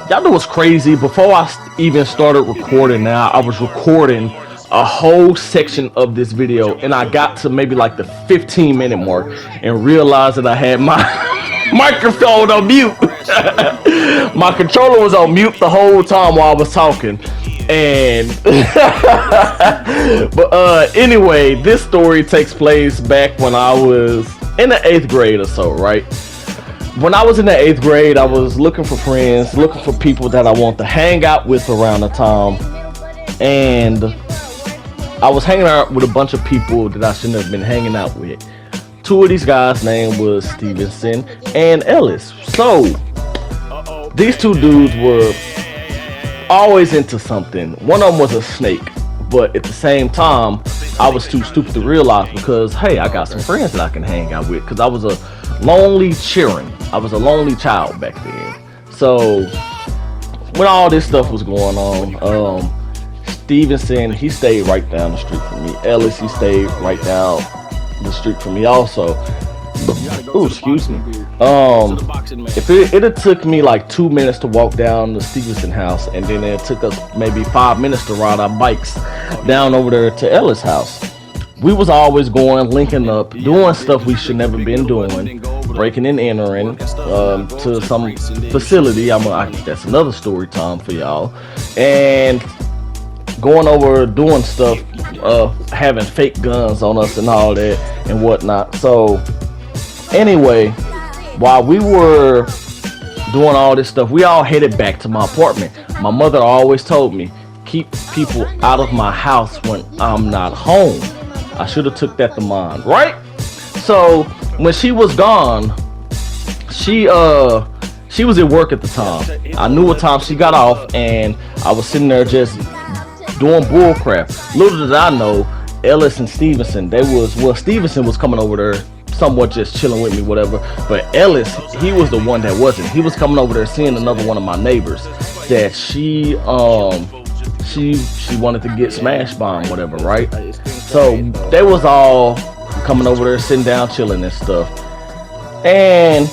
Y'all know what's crazy? Before I even started recording now, I was recording a whole section of this video, and I got to maybe like the 15-minute mark and realized that I had my microphone on mute. My controller was on mute the whole time while I was talking. And but anyway, this story takes place back when I was in the 8th grade or so, right? When I was in the 8th grade, I was looking for friends, looking for people that I want to hang out with around the time. And I was hanging out with a bunch of people that I shouldn't have been hanging out with. Two of these guys' name was Stevenson and Ellis. So these two dudes were always into something. One of them was a snake, but at the same time, I was too stupid to realize because, hey, I got some friends that I can hang out with because I was a lonely cheering. I was a lonely child back then. So when all this stuff was going on, Stevenson, he stayed right down the street from me. Ellis, he stayed right down the street from me also. Oh, excuse me. If it had took me like 2 minutes to walk down the Stevenson house, and then it took us maybe 5 minutes to ride our bikes down over there to Ellis' house. We was always going, linking up, doing stuff we should never been doing, breaking and entering to some facility. That's another story time for y'all. And going over, doing stuff, having fake guns on us and all that and whatnot. So anyway, while we were doing all this stuff, we all headed back to my apartment. My mother always told me, keep people out of my house when I'm not home. I should have took that to mind, right? So when she was gone, she was at work at the time. I knew what time she got off, and I was sitting there just doing bull crap. Little did I know, Ellis and Stevenson, Stevenson was coming over there somewhat just chilling with me, whatever. But Ellis, he was the one that wasn't. He was coming over there seeing another one of my neighbors that she wanted to get smashed by him, whatever, right? So they was all coming over there, sitting down, chilling and stuff. And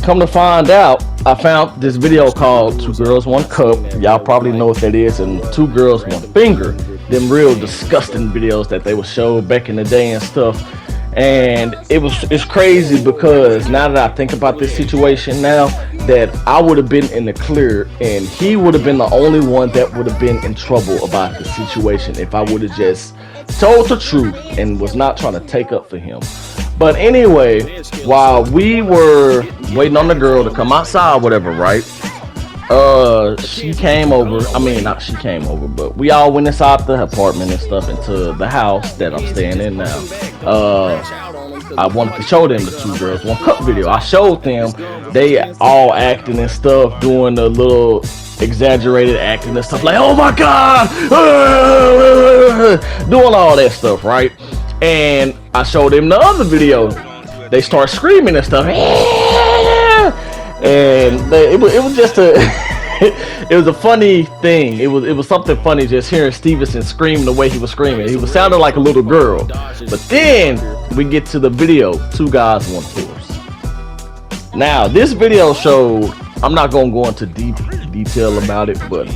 come to find out, I found this video called 2 Girls, 1 Cup. Y'all probably know what that is. And 2 Girls, 1 Finger. Them real disgusting videos that they would show back in the day and stuff. And it's crazy because now that I think about this situation now, that I would have been in the clear and he would have been the only one that would have been in trouble about the situation if I would have just told the truth and was not trying to take up for him. But anyway, while we were waiting on the girl to come outside, whatever, right? She came over. I mean, not she came over, but we all went inside the apartment and stuff into the house that I'm staying in now. I wanted to show them the 2 Girls, 1 Cup video. I showed them, they all acting and stuff, doing the little exaggerated acting and stuff like, oh my God, doing all that stuff, right? And I showed them the other video. They start screaming and stuff. And it was just it was a funny thing. It was something funny just hearing Stevenson scream the way he was screaming. He was sounding like a little girl. But then we get to the video, 2 Guys, 1 Horse. Now this video showed, I'm not gonna go into detail about it, but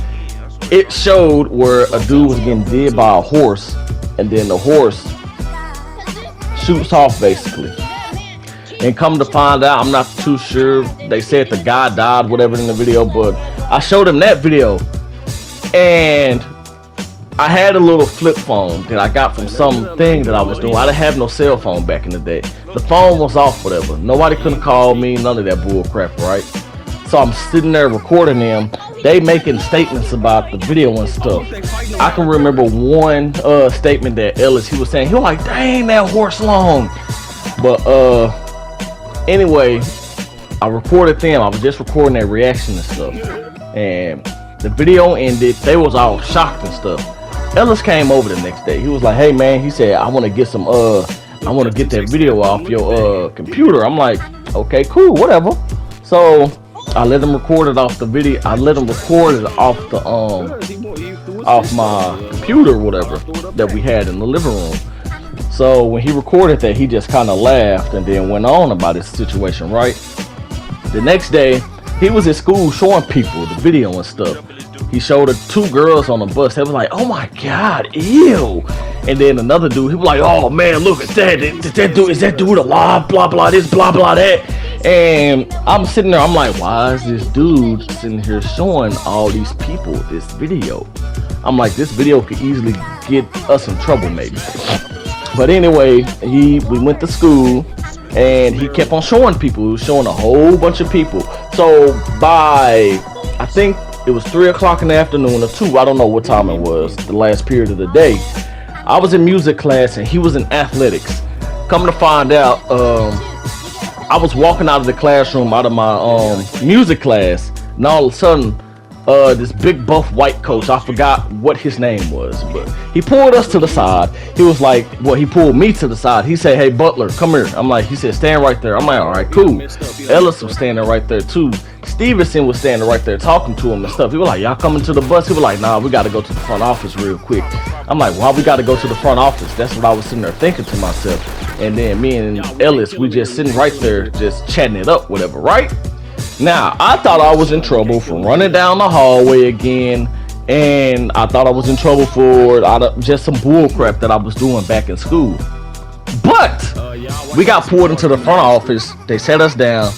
it showed where a dude was getting dead by a horse, and then the horse shoots off basically. And come to find out, I'm not too sure. They said the guy died, whatever, in the video, but I showed him that video. And I had a little flip phone that I got from something that I was doing. I didn't have no cell phone back in the day. The phone was off, whatever. Nobody couldn't call me, none of that bull crap, right? So I'm sitting there recording them. They making statements about the video and stuff. I can remember one statement that Ellis, he was saying, he was like, dang, that horse long. But anyway, I recorded them. I was just recording their reaction and stuff. And the video ended. They was all shocked and stuff. Ellis came over the next day. He was like, hey man, he said, I want to get some I want to get that video off your computer. I'm like, okay, cool, whatever. So I let him record it off the video. I let him record it off the off my computer or whatever that we had in the living room. So when he recorded that, he just kind of laughed and then went on about his situation, right? The next day, He was at school showing people the video and stuff. He showed the two girls on the bus. They was like, "Oh my God, ew!" And then another dude, he was like, "Oh man, look at that! Is that dude alive? Blah blah this, blah blah that." And I'm sitting there, I'm like, "Why is this dude sitting here showing all these people this video?" I'm like, "This video could easily get us in trouble, maybe." But anyway, we went to school, and he kept on showing people. He was showing a whole bunch of people. So by, I think it was 3 o'clock in the afternoon or 2, I don't know what time it was, the last period of the day, I was in music class and he was in athletics. Come to find out, I was walking out of the classroom, out of my music class, and all of a sudden, this big buff white coach, I forgot what his name was, but he pulled us to the side. He was like, well, he pulled me to the side. He said, "Hey Butler, come here." I'm like, he said, "Stand right there." I'm like, "All right, cool." Ellis was standing right there too. Stevenson was standing right there talking to him and stuff. He was like, "Y'all coming to the bus?" He was like, "Nah, we got to go to the front office real quick." I'm like, "Why we got to go to the front office?" That's what I was sitting there thinking to myself. And then me and Ellis, we just sitting right there, just chatting it up, whatever, right? Now, I thought I was in trouble for running down the hallway again, and I thought I was in trouble for just some bull crap that I was doing back in school. But we got pulled into the front office. They sat us down.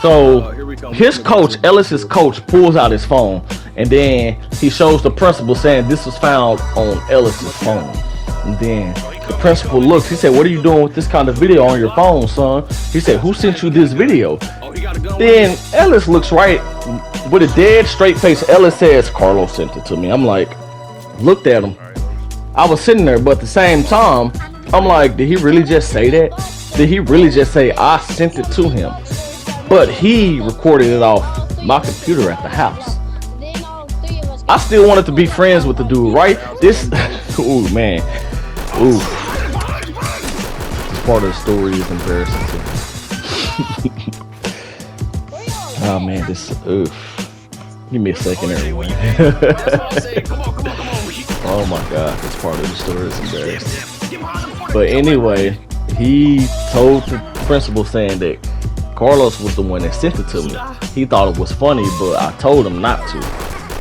So his coach, Ellis's coach, pulls out his phone, and then he shows the principal saying this was found on Ellis's phone. And then the principal looks. He said, "What are you doing with this kind of video on your phone, son?" He said, "Who sent you this video?" Then Ellis looks right with a dead straight face. Ellis says, "Carlos sent it to me." I'm like, looked at him. I was sitting there, but at the same time, I'm like, did he really just say that? Did he really just say I sent it to him? But he recorded it off my computer at the house. I still wanted to be friends with the dude, right? This, ooh man, ooh. This part of the story is embarrassing to me. Oh man, this, oof. Give me a second, everyone. Oh my God, this part of the story is embarrassing. But anyway, he told the principal saying that Carlos was the one that sent it to me. He thought it was funny, but I told him not to.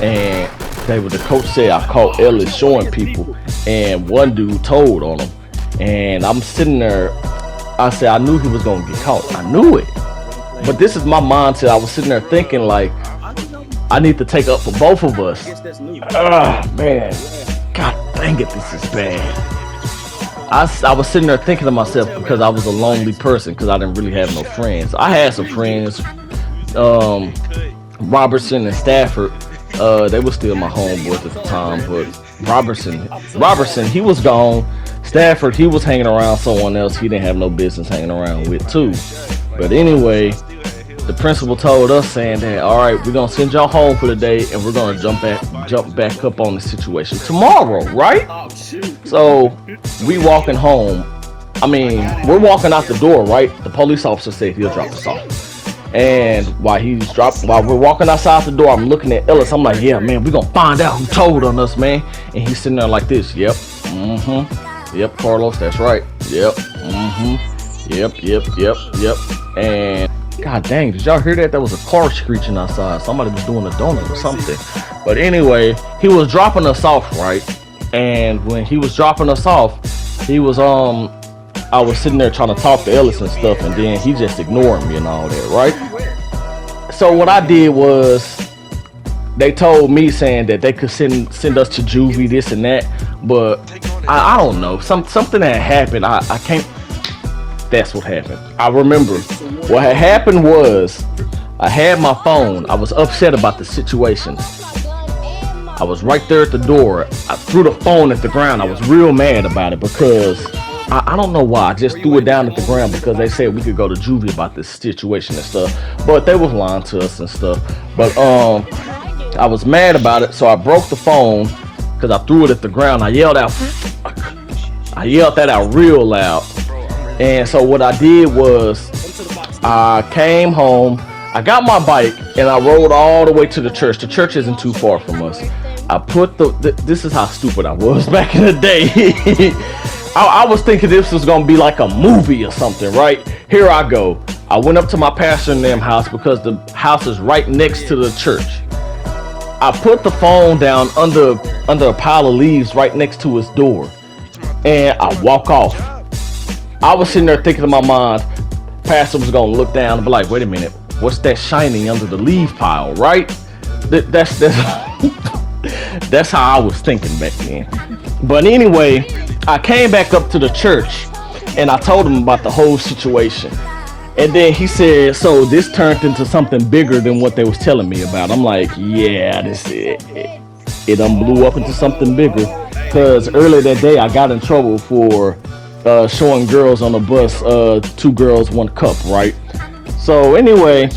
And the coach said I caught Ellis showing people, and one dude told on him. And I'm sitting there, I said I knew he was gonna get caught. I knew it. But this is my mindset. I was sitting there thinking like, I need to take up for both of us. Man, God dang it, this is bad. I was sitting there thinking to myself because I was a lonely person because I didn't really have no friends. I had some friends, Robertson and Stafford. They were still my homeboys at the time, but Robertson, he was gone. Stafford, he was hanging around someone else he didn't have no business hanging around with too. But anyway, the principal told us saying that, all right, we're gonna send y'all home for the day, and we're gonna jump back up on the situation tomorrow, right? So we walking home. I mean, we're walking out the door, right? The police officer said he'll drop us off. And while we're walking outside the door, I'm looking at Ellis. I'm like, yeah, man, we're gonna find out who told on us, man. And he's sitting there like this. Yep. Yep, Carlos, that's right. Yep. Yep. And God dang, did y'all hear that? That was a car screeching outside. Somebody was doing a donut or something. But anyway, he was dropping us off, right? And when he was dropping us off, he was I was sitting there trying to talk to Ellis and stuff, and then he just ignored me and all that, right? So what I did was, they told me saying that they could send us to juvie, this and that, but I don't know, something that happened. I can't. That's what happened. I remember what had happened was I had my phone. I was upset about the situation. I was right there at the door. I threw the phone at the ground. I was real mad about it because I don't know why. I just threw it down at the ground because they said we could go to juvie about this situation and stuff. But they was lying to us and stuff. But I was mad about it, so I broke the phone because I threw it at the ground. I yelled that out real loud. And so what I did was I came home, I got my bike, and I rode all the way to the church. The church isn't too far from us. I put this is how stupid I was back in the day. I was thinking this was gonna be like a movie or something, right? Here I go. I went up to my pastor in them house because the house is right next to the church. I put the phone down under a pile of leaves right next to his door, and I walk off. I was sitting there thinking in my mind, pastor was gonna look down and be like, wait a minute, what's that shining under the leaf pile, right? That's that's how I was thinking back then. But anyway, I came back up to the church and I told him about the whole situation. And then he said, so this turned into something bigger than what they was telling me about. I'm like, yeah, it done blew up into something bigger. Because earlier that day I got in trouble for showing girls on the bus 2 girls 1 cup, right? So anyway,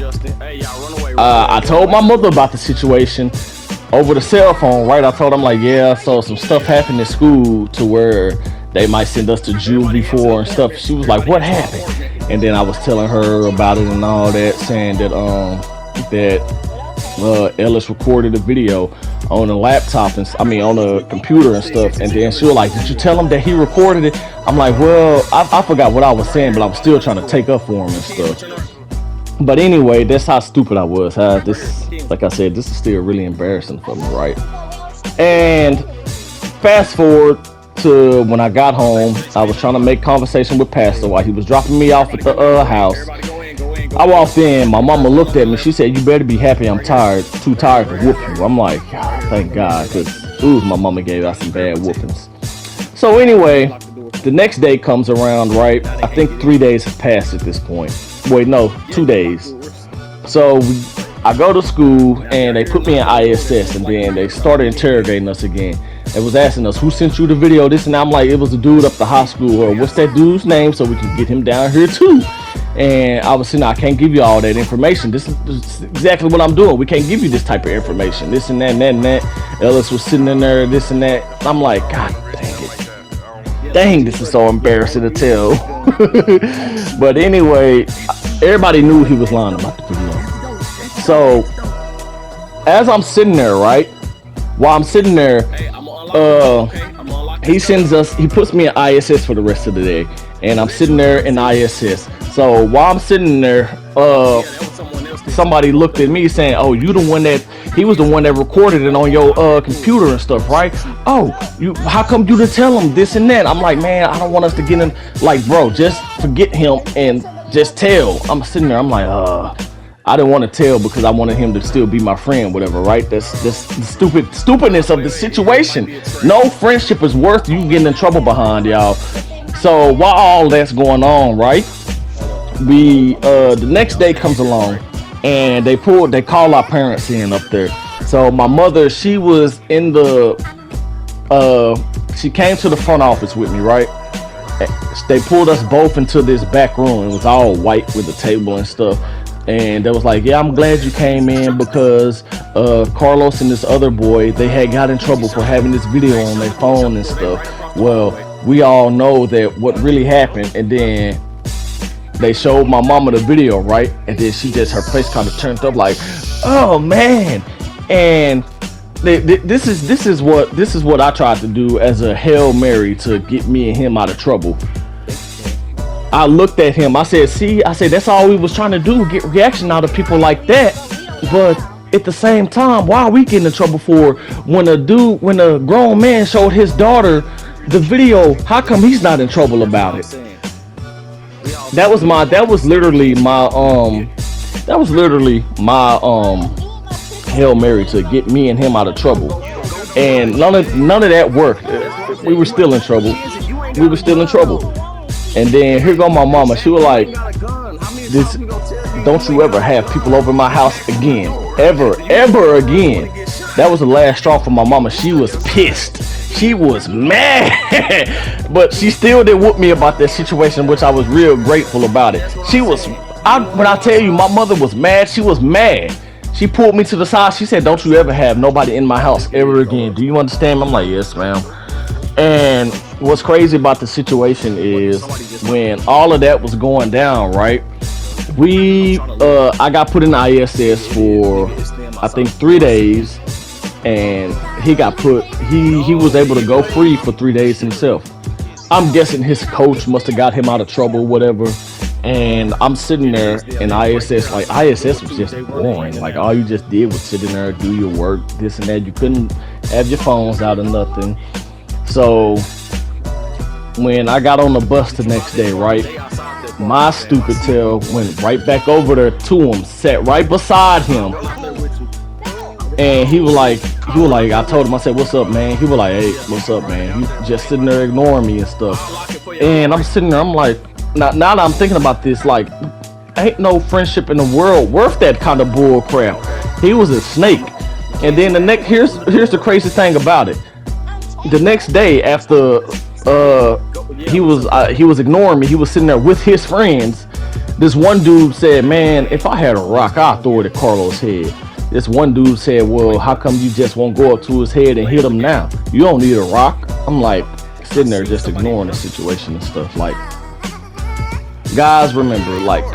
I told my mother about the situation over the cell phone, right? I told them like, yeah, so some stuff happened in school to where they might send us to juvie for and stuff. She was like, what happened? And then I was telling her about it and all that, saying that Ellis recorded a video on a laptop and on a computer and stuff. And then she was like, did you tell him that he recorded it? I'm like, well, I forgot what I was saying, but I was still trying to take up for him and stuff. But anyway, that's how stupid I was. Like I said, this is still really embarrassing for me, right? And fast forward to when I got home, I was trying to make conversation with Pastor while he was dropping me off at the house. I walked in, my mama looked at me, she said, you better be happy I'm too tired to whoop you. I'm like, thank God, because my mama gave out some bad whoopings. So anyway, the next day comes around, right? I think 3 days have passed at this point. Wait, no, 2 days. So I go to school and they put me in ISS, and then they started interrogating us again. They was asking us, who sent you the video, this and that. I'm like, it was the dude up the high school, or what's that dude's name so we can get him down here too. And I was saying, I can't give you all that information. This is exactly what I'm doing. We can't give you this type of information. This and that and that and that. Ellis was sitting in there, this and that. I'm like, God dang it. Dang, this is so embarrassing to tell. But anyway, everybody knew he was lying about the video. So as I'm sitting there, right? While I'm sitting there, he puts me in ISS for the rest of the day, and I'm sitting there in ISS. So while I'm sitting there, somebody looked at me saying, oh, he was the one that recorded it on your computer and stuff, right? Oh, how come you didn't tell him this and that? I'm like, man, I don't want us to get in, like, bro, just forget him and just tell. I'm sitting there, I'm like, I didn't want to tell because I wanted him to still be my friend, whatever, right? That's the stupidness of the situation. No friendship is worth you getting in trouble behind, y'all. So while all that's going on, right? The next day comes along and they call our parents in up there. So my mother, she was in she came to the front office with me, right? They pulled us both into this back room. It was all white with the table and stuff. And they was like, yeah, I'm glad you came in because Carlos and this other boy, they had got in trouble for having this video on their phone and stuff. Well, we all know that what really happened. And then they showed my mama the video, right? And then her face kind of turned up like, oh man. And this is what I tried to do as a Hail Mary to get me and him out of trouble. I looked at him, I said, that's all we was trying to do, get reaction out of people like that. But at the same time, why are we getting in trouble for when a grown man showed his daughter the video, how come he's not in trouble about it? That was literally my Hail Mary to get me and him out of trouble. And none of that worked. We were still in trouble. And then here go my mama. She was like, don't you ever have people over my house again. Ever again. That was the last straw for my mama. She was pissed. She was mad. But she still did whoop me about that situation, which I was real grateful about it. When I tell you my mother was mad, she was mad. She pulled me to the side. She said, don't you ever have nobody in my house ever again. Do you understand? I'm like, yes, ma'am. And what's crazy about the situation is when all of that was going down, right? I got put in ISS for I think 3 days, and he was able to go free for 3 days himself. I'm guessing his coach must have got him out of trouble, whatever. And I'm sitting there in ISS. Like, ISS was just boring. Like, all you just did was sit in there, do your work, this and that. You couldn't have your phones out or nothing. So when I got on the bus the next day, right, my stupid tail went right back over there to him, sat right beside him, and he was like, I told him, I said, "What's up, man?" He was like, "Hey, what's up, man?" He just sitting there ignoring me and stuff. And I'm sitting there, I'm like, now that I'm thinking about this, like, ain't no friendship in the world worth that kind of bull crap. He was a snake. And then here's the crazy thing about it. The next day after he was ignoring me, he was sitting there with his friends. This one dude said, "Man, if I had a rock, I'd throw it at Carlos' head." This one dude said, "Well, how come you just won't go up to his head and hit him now? You don't need a rock." I'm like, sitting there just ignoring the situation and stuff. Like, guys, remember, like,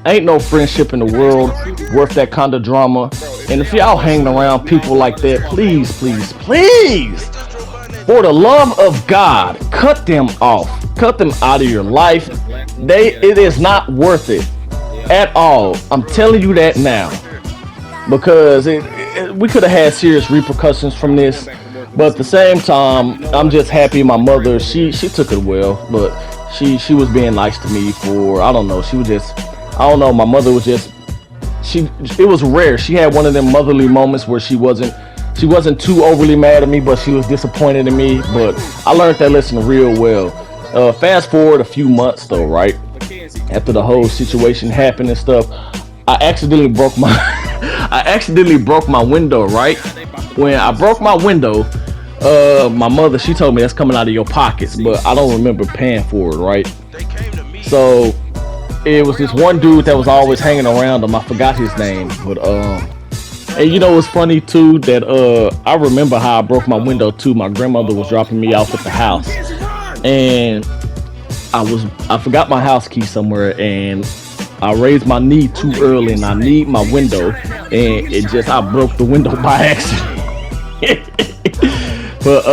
ain't no friendship in the world worth that kind of drama. And if y'all hanging around people like that, please, please, please, for the love of God, cut them off. Cut them out of your life. It is not worth it at all. I'm telling you that now. Because we could have had serious repercussions from this. But at the same time, I'm just happy my mother, she took it well. But she was being nice to me for, I don't know, she was just, I don't know, my mother was just, it was rare. She had one of them motherly moments where she wasn't too overly mad at me, but she was disappointed in me. But I learned that lesson real well. Fast forward a few months though, right? After the whole situation happened and stuff, I accidentally broke my window, right? When I broke my window, my mother, she told me that's coming out of your pockets, but I don't remember paying for it, right? So it was this one dude that was always hanging around him. I forgot his name, but and you know what's funny too, that I remember how I broke my window too. My grandmother was dropping me off at the house, and I forgot my house key somewhere, and I raised my knee too early, and I need my window, and I broke the window by accident. But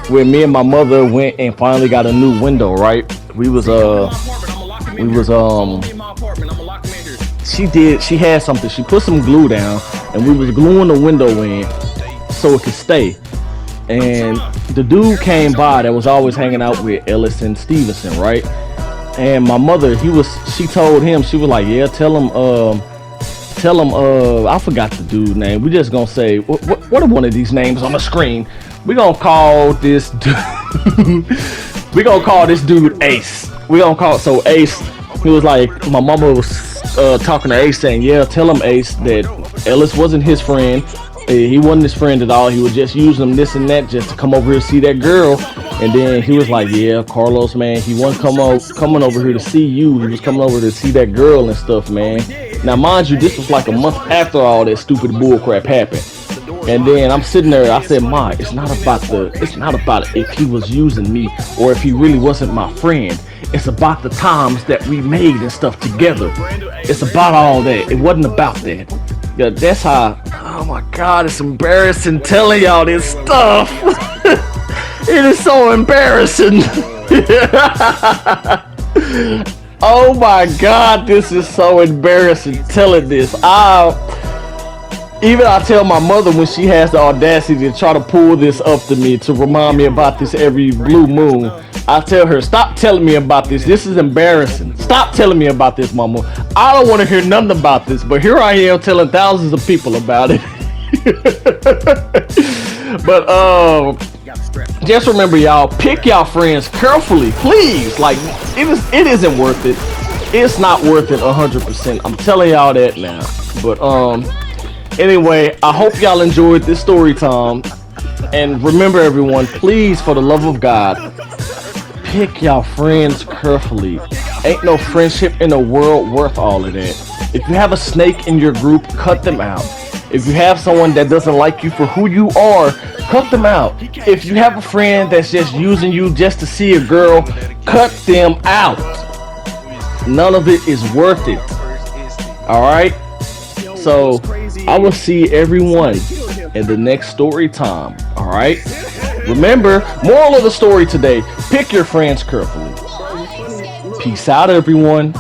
when me and my mother went and finally got a new window, right? She had something, she put some glue down, and we was gluing the window in so it could stay. And the dude came by that was always hanging out with Ellis and Stevenson, right? And my mother, she told him, she was like, "Yeah, tell him, I forgot the dude's name. We just gonna say, what are one of these names on the screen? We gonna call this dude, we gonna call this dude Ace. We gonna call, so Ace, he was like, my mama was talking to Ace saying, "Yeah, tell him, Ace, that Ellis wasn't his friend. He wasn't his friend at all. He was just using him this and that just to come over here to see that girl." And then he was like, "Yeah, Carlos, man, he wasn't coming over here to see you. He was coming over to see that girl and stuff, man." Now, mind you, this was like a month after all that stupid bullcrap happened. And then I'm sitting there, I said, "Ma, it's not about if he was using me or if he really wasn't my friend. It's about the times that we made and stuff together. It's about all that. It wasn't about that." Yeah, that's how, oh my God, it's embarrassing telling y'all this stuff. It is so embarrassing. Oh my God, this is so embarrassing telling this. I tell my mother when she has the audacity to try to pull this up to me to remind me about this every blue moon. I tell her, "Stop telling me about this. This is embarrassing. Stop telling me about this, Mama. I don't want to hear nothing about this." But here I am telling thousands of people about it. But just remember, y'all, pick y'all friends carefully, please. Like, it isn't worth it. It's not worth it 100%. I'm telling y'all that now. But anyway, I hope y'all enjoyed this story time. And remember, everyone, please, for the love of God, pick y'all friends carefully. Ain't no friendship in the world worth all of that. If you have a snake in your group, cut them out. If you have someone that doesn't like you for who you are, cut them out. If you have a friend that's just using you just to see a girl, cut them out. None of it is worth it. Alright? So, I will see everyone in the next story time. Alright? Remember, moral of the story today, pick your friends carefully. Peace out, everyone.